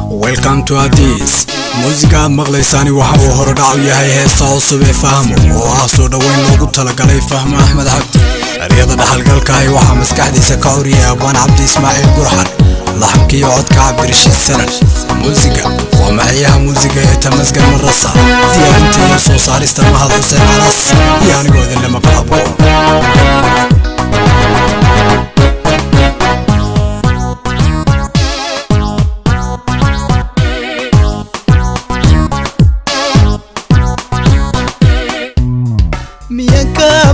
Welcome to Addis. Musiga maqlaysani waxa uu hor dhac u yahay heesta cusub ee Fahmo oo ah soo dhaweyn loogu talagalay Fahmo Axmed Cabdi. Ereyada dhaxalgalka ah waxa maskaxdiisa ka uriyay Abaan Cabdi Ismaaciil Gurxan, laxamkii codka Cabdirashiid Sanad. Musiga waa macayaha musiga ee Tamasgan Marasa, diyaarinta iyo soo saarista Mahad Xuseen Anas iyo anigoo idin lama qalabo.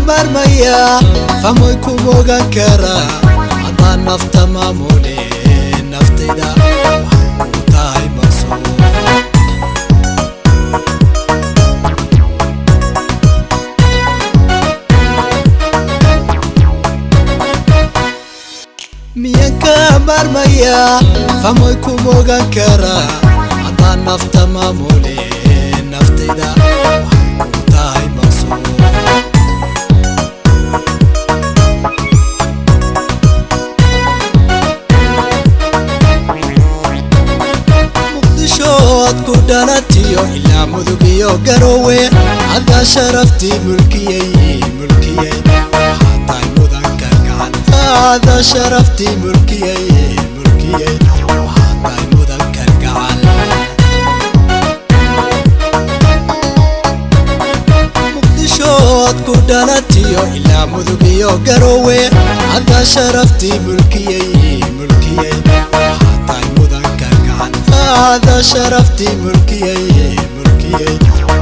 marmaya famoy ku mogan kara ama nafta maamule naftayda waxay ku tahay maqsuud miyanka marmaya famoy ku mogan kara ama nafta maamule naftayda waxay ku tahay maqsuud كدلتيو إلا مذوقيو قروي هذا شرفتي ملكيي حتى المذكر قال هذا شرفتي ملكيي حتى المذكر قال مقدشوت كدلتيو إلا مذوقيو قروي هذا شرفتي ملكيي حتى المذكر قال هذا شرفتي ملكيي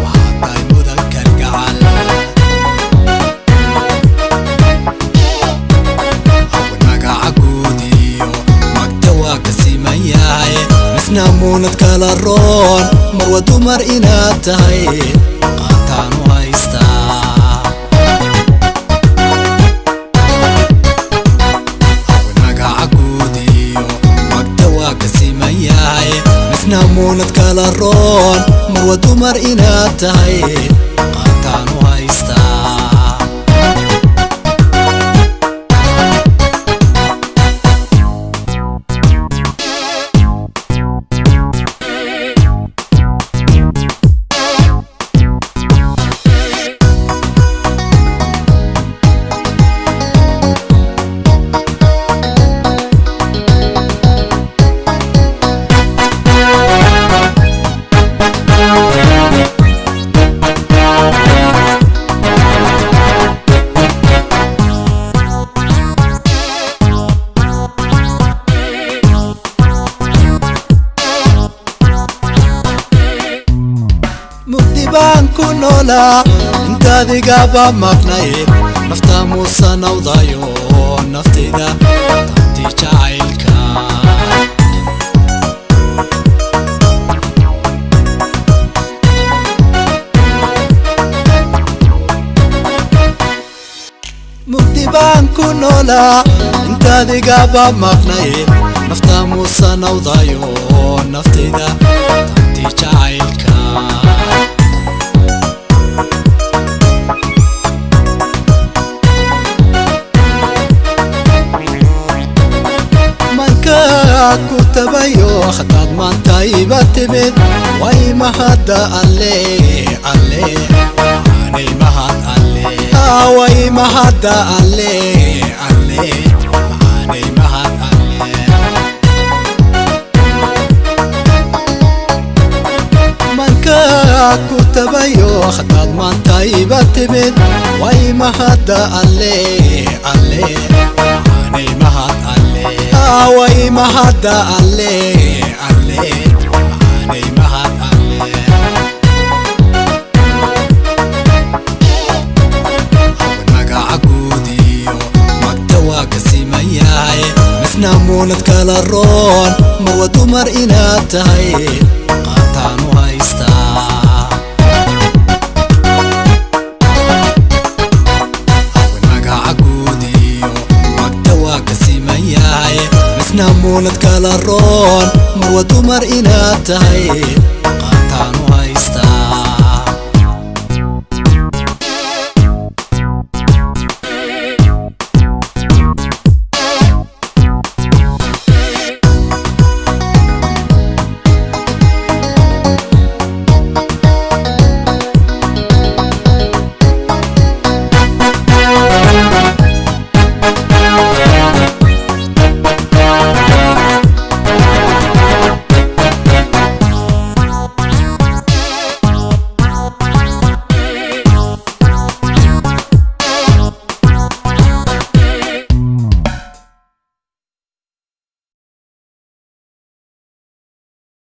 وحتى المذكر قال أول ما قعقوديو مقتوى كسيمياي مسنا مونت كالرون مروة دمر إناتاي قاتانو هايستا نمونت كالرون مروة دمر إناتاي قاتانو هايستا baan ku noolaa intaadiga baa maqnayd nafta muusan awdayo naftayda tanti jacaylka mugdi baan ku noolaa intaadiga baa maqnayd nafta muusan awdayo naftayda tanti jacaylka كتبيو خطاب ما طيبة تبت واي ما هدا علي عاني ما هد علي واي ما هدا علي عاني ما هد علي من كتبيو خطاب ما طيبة تبت واي ما هدا علي عاني ما هد علي واي ما هدا علي عاني ما هد علي أول ما قعقوديو مقتوى كسيمياي مسنا مونت كالرون مروة دمر إناتاي قاتانو هايستا نمونت كالرون مروة دمر إناتاي قاتانو هايستا